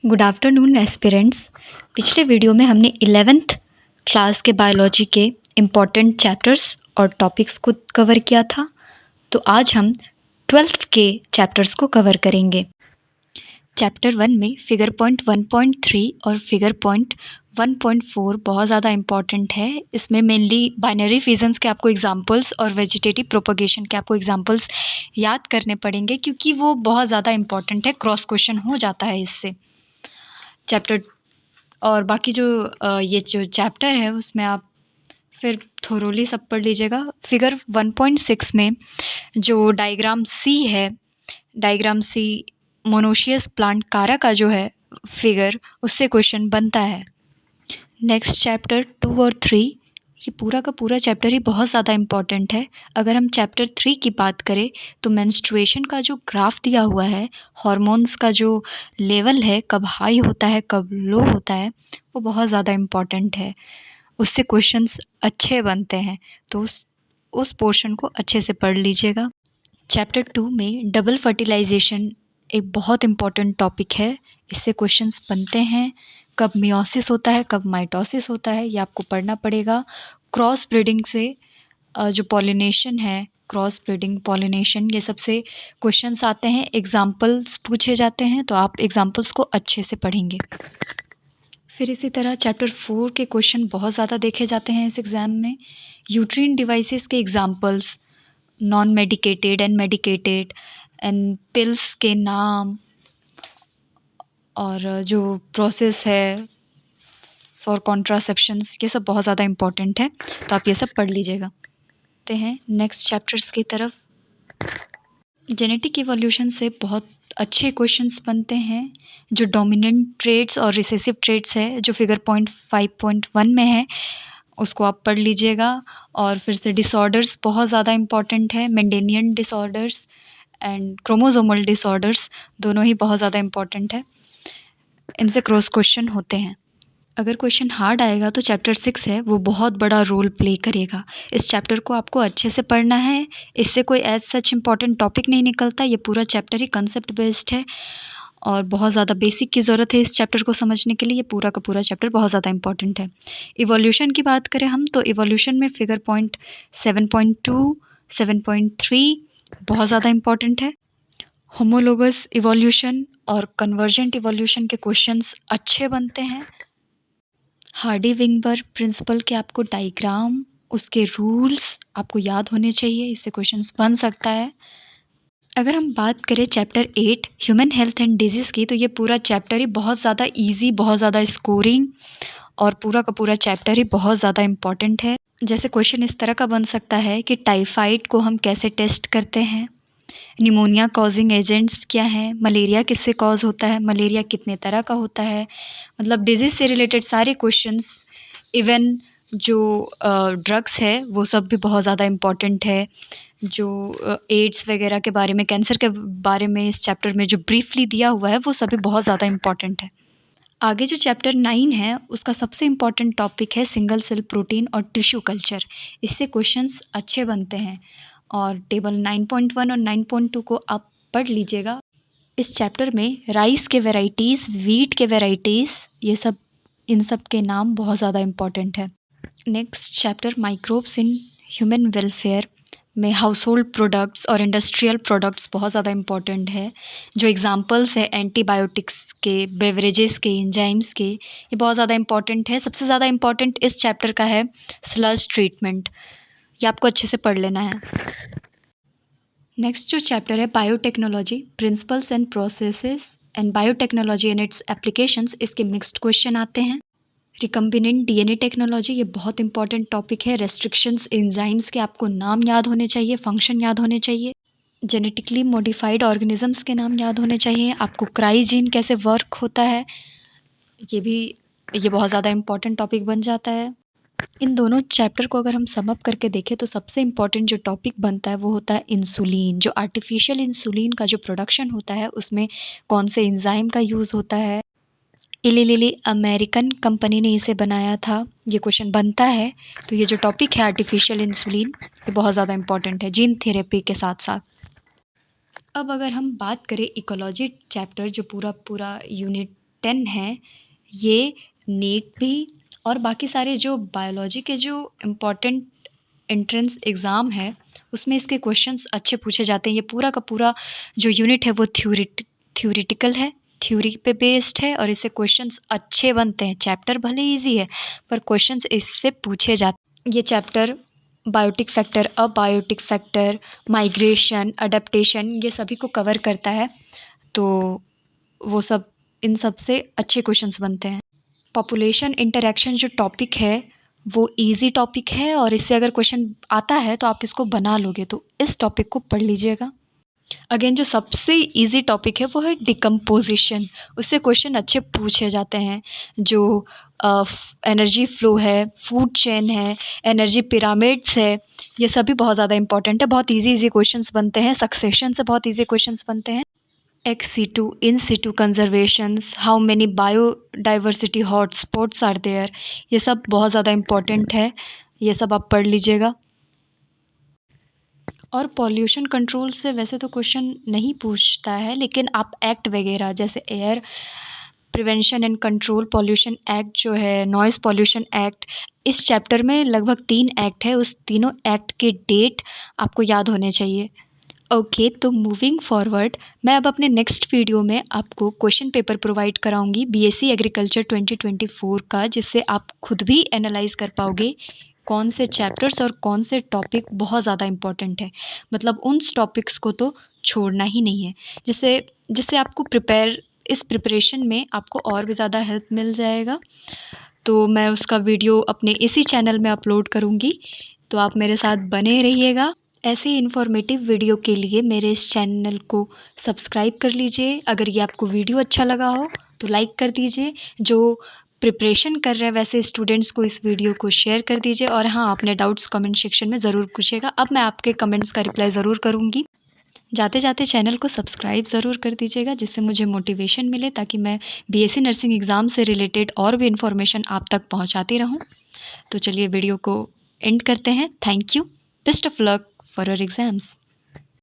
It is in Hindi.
Good afternoon aspirants. पिछले वीडियो में हमने 11th क्लास के बायोलॉजी के इम्पॉर्टेंट चैप्टर्स और टॉपिक्स को कवर किया था। तो आज हम 12th के चैप्टर्स को कवर करेंगे। चैप्टर 1 में फिगर पॉइंट 1.3 और फिगर पॉइंट 1.4 बहुत ज़्यादा इम्पॉर्टेंट है। इसमें मेनली बाइनरी फिजन्स के आपको एग्जांपल्स और वेजिटेटिव प्रोपगेशन के आपको एग्जांपल्स याद करने पड़ेंगे, क्योंकि वो बहुत ज़्यादा इम्पॉर्टेंट है। क्रॉस क्वेश्चन हो जाता है इससे चैप्टर। और बाकी ये जो चैप्टर है उसमें आप फिर थोरोली सब पढ़ लीजिएगा। फिगर 1.6 में जो डायग्राम सी है, डायग्राम सी मोनोशियस प्लांट कारा का जो है फिगर, उससे क्वेश्चन बनता है। नेक्स्ट चैप्टर 2 और 3, ये पूरा का पूरा चैप्टर ही बहुत ज़्यादा इम्पॉर्टेंट है। अगर हम चैप्टर 3 की बात करें तो मेंस्ट्रुएशन का जो ग्राफ दिया हुआ है, हॉर्मोन्स का जो लेवल है, कब हाई होता है कब लो होता है, वो बहुत ज़्यादा इम्पॉर्टेंट है। उससे क्वेश्चंस अच्छे बनते हैं, तो उस पोर्शन को अच्छे से पढ़ लीजिएगा। चैप्टर 2 में डबल फर्टिलाइजेशन एक बहुत इम्पॉर्टेंट टॉपिक है। इससे क्वेश्चंस बनते हैं। कब मियोसिस होता है, कब माइटोसिस होता है, ये आपको पढ़ना पड़ेगा। क्रॉस ब्रीडिंग से जो पॉलिनेशन है, क्रॉस ब्रीडिंग, पॉलिनेशन, ये सबसे क्वेश्चंस आते हैं, एग्जाम्पल्स पूछे जाते हैं, तो आप एग्जाम्पल्स को अच्छे से पढ़ेंगे। फिर इसी तरह चैप्टर 4 के क्वेश्चन बहुत ज़्यादा देखे जाते हैं इस एग्ज़ाम में। यूट्रीन डिवाइसेस के examples, non medicated and medicated, and pills के नाम, और जो प्रोसेस है फॉर कॉन्ट्रासेप्शंस, ये सब बहुत ज़्यादा इम्पॉर्टेंट है, तो आप ये सब पढ़ लीजिएगा। ते हैं नेक्स्ट चैप्टर्स की तरफ। जेनेटिक इवोल्यूशन से बहुत अच्छे क्वेश्चंस बनते हैं। जो डोमिनेंट ट्रेड्स और रिसेसिव ट्रेड्स है, जो फिगर पॉइंट 5.1 में है, उसको आप पढ़ लीजिएगा। और फिर से डिसऑर्डर्स बहुत ज़्यादा इम्पॉर्टेंट है। Mendelian disorders and chromosomal disorders दोनों ही बहुत ज़्यादा इम्पॉर्टेंट है। इनसे क्रॉस क्वेश्चन होते हैं। अगर क्वेश्चन हार्ड आएगा तो चैप्टर 6 है, वो बहुत बड़ा रोल प्ले करेगा। इस चैप्टर को आपको अच्छे से पढ़ना है। इससे कोई एज सच इम्पॉर्टेंट टॉपिक नहीं निकलता। ये पूरा चैप्टर ही कंसेप्ट बेस्ड है और बहुत ज़्यादा बेसिक की ज़रूरत है इस चैप्टर को समझने के लिए। ये पूरा का पूरा चैप्टर बहुत ज़्यादा इंपॉर्टेंट है। इवोल्यूशन की बात करें हम, तो इवोल्यूशन में फिगर पॉइंट 7.2, 7.3 बहुत ज़्यादा इंपॉर्टेंट है। होमोलोगस इवोल्यूशन और कन्वर्जेंट इवोल्यूशन के क्वेश्चंस अच्छे बनते हैं। हार्डी-विंगबर्ग प्रिंसिपल के आपको डायग्राम, उसके रूल्स आपको याद होने चाहिए, इससे क्वेश्चंस बन सकता है। अगर हम बात करें chapter 8 human health and disease की, तो ये पूरा चैप्टर ही बहुत ज़्यादा इजी, बहुत ज़्यादा स्कोरिंग, और पूरा का पूरा चैप्टर ही बहुत ज़्यादा इम्पॉर्टेंट है। जैसे क्वेश्चन इस तरह का बन सकता है कि टाइफाइड को हम कैसे टेस्ट करते हैं, निमोनिया कॉजिंग एजेंट्स क्या हैं, मलेरिया किससे कॉज होता है, मलेरिया कितने तरह का होता है, मतलब डिजीज़ से रिलेटेड सारे क्वेश्चंस। इवन जो ड्रग्स है वो सब भी बहुत ज़्यादा इम्पॉर्टेंट है। जो एड्स वगैरह के बारे में, कैंसर के बारे में इस चैप्टर में जो ब्रीफली दिया हुआ है, वो सभी बहुत ज़्यादा इम्पॉर्टेंट है। आगे जो चैप्टर 9 है, उसका सबसे इम्पॉर्टेंट टॉपिक है सिंगल सेल प्रोटीन और टिश्यू कल्चर। इससे क्वेश्चंस अच्छे बनते हैं, और टेबल 9.1 और 9.2 को आप पढ़ लीजिएगा। इस चैप्टर में राइस के वेराइटीज़, वीट के वेराइटीज़, ये सब, इन सब के नाम बहुत ज़्यादा इम्पॉर्टेंट है। Next chapter microbes in human welfare में हाउसहोल्ड प्रोडक्ट्स और इंडस्ट्रियल प्रोडक्ट्स बहुत ज़्यादा इम्पॉर्टेंट है। जो एग्जांपल्स है एंटीबायोटिक्स के, बेवरेजेस के, एंजाइम्स के, ये बहुत ज़्यादा इम्पॉर्टेंट है। सबसे ज़्यादा इम्पॉर्टेंट इस चैप्टर का है स्लज ट्रीटमेंट, ये आपको अच्छे से पढ़ लेना है। नेक्स्ट जो चैप्टर है biotechnology, principles and processes and biotechnology and it's applications, इसके मिक्स्ड क्वेश्चन आते हैं। रिकम्बिनेंट डीएनए टेक्नोलॉजी, ये बहुत इंपॉर्टेंट टॉपिक है। रेस्ट्रिक्शंस एंजाइम्स के आपको नाम याद होने चाहिए, फंक्शन याद होने चाहिए। जेनेटिकली मॉडिफाइड ऑर्गेनिजम्स के नाम याद होने चाहिए। आपको क्राइजीन कैसे वर्क होता है, ये बहुत ज़्यादा इंपॉर्टेंट टॉपिक बन जाता है। इन दोनों चैप्टर को अगर हम सम अप करके देखें तो सबसे इम्पॉर्टेंट जो टॉपिक बनता है वो होता है इंसुलिन। जो आर्टिफिशियल इंसुलिन का जो प्रोडक्शन होता है, उसमें कौन से एंजाइम का यूज़ होता है। इली लिली अमेरिकन कंपनी ने इसे बनाया था, ये क्वेश्चन बनता है। तो ये जो टॉपिक है आर्टिफिशियल इंसुलिन, ये बहुत ज़्यादा इंपॉर्टेंट है जीन थेरेपी के साथ साथ। अब अगर हम बात करें इकोलॉजी चैप्टर, जो पूरा यूनिट 10 है ये नीट भी और बाकी सारे जो बायोलॉजी के जो इम्पोर्टेंट एंट्रेंस एग्ज़ाम है उसमें इसके क्वेश्चंस अच्छे पूछे जाते हैं। ये पूरा का पूरा जो यूनिट है वो थ्योरेटिकल है, थ्योरी पे बेस्ड है और इससे क्वेश्चंस अच्छे बनते हैं। चैप्टर भले इजी है पर क्वेश्चंस इससे पूछे जाते हैं। ये chapter biotic factor, abiotic factor, migration, adaptation ये सभी को कवर करता है। तो वो सब इन सब से अच्छे क्वेश्चंस बनते हैं। पॉपुलेशन इंटरैक्शन जो टॉपिक है वो इजी टॉपिक है और इससे अगर क्वेश्चन आता है तो आप इसको बना लोगे, तो इस टॉपिक को पढ़ लीजिएगा। अगेन जो सबसे इजी टॉपिक है वो है डिकम्पोजिशन, उससे क्वेश्चन अच्छे पूछे जाते हैं। जो एनर्जी फ्लो है, फूड चेन है, एनर्जी पिरामिड्स है, ये सभी बहुत ज़्यादा इंपॉर्टेंट है। बहुत इजी क्वेश्चंस बनते हैं। सक्सेशन से बहुत इजी क्वेश्चंस बनते हैं। ex situ, in situ conservations, how many biodiversity hotspots are there, ये सब बहुत ज़्यादा इम्पोर्टेंट है। ये सब आप पढ़ लीजिएगा। और पॉल्यूशन कंट्रोल से वैसे तो क्वेश्चन नहीं पूछता है, लेकिन आप एक्ट वगैरह जैसे air prevention and control pollution act जो है, नॉइज़ पॉल्यूशन एक्ट, इस चैप्टर में लगभग 3 एक्ट है। उस तीनों एक्ट के डेट आपको याद होने चाहिए। ओके, तो मूविंग फॉरवर्ड मैं अब अपने नेक्स्ट वीडियो में आपको क्वेश्चन पेपर प्रोवाइड कराऊंगी बीएससी एग्रीकल्चर 2024 का, जिससे आप खुद भी एनालाइज कर पाओगे कौन से चैप्टर्स और कौन से टॉपिक बहुत ज़्यादा इम्पॉर्टेंट है। मतलब उन टॉपिक्स को तो छोड़ना ही नहीं है, जिससे जिससे आपको इस प्रिपरेशन में आपको और भी ज़्यादा हेल्प मिल जाएगा। तो मैं उसका वीडियो अपने इसी चैनल में अपलोड करूँगी, तो आप मेरे साथ बने रहिएगा। ऐसे इन्फॉर्मेटिव वीडियो के लिए मेरे इस चैनल को सब्सक्राइब कर लीजिए। अगर ये आपको वीडियो अच्छा लगा हो तो लाइक कर दीजिए। जो प्रिपरेशन कर रहे हैं वैसे स्टूडेंट्स को इस वीडियो को शेयर कर दीजिए। और हाँ, अपने डाउट्स कमेंट सेक्शन में ज़रूर पूछिएगा। अब मैं आपके कमेंट्स का रिप्लाई ज़रूर करूँगी। जाते जाते चैनल को सब्सक्राइब ज़रूर कर दीजिएगा, जिससे मुझे मोटिवेशन मिले, ताकि मैं बीएससी नर्सिंग एग्ज़ाम से रिलेटेड और भी इन्फॉर्मेशन आप तक पहुँचाती रहूँ। तो चलिए वीडियो को एंड करते हैं। Thank you. Best of luck for your exams.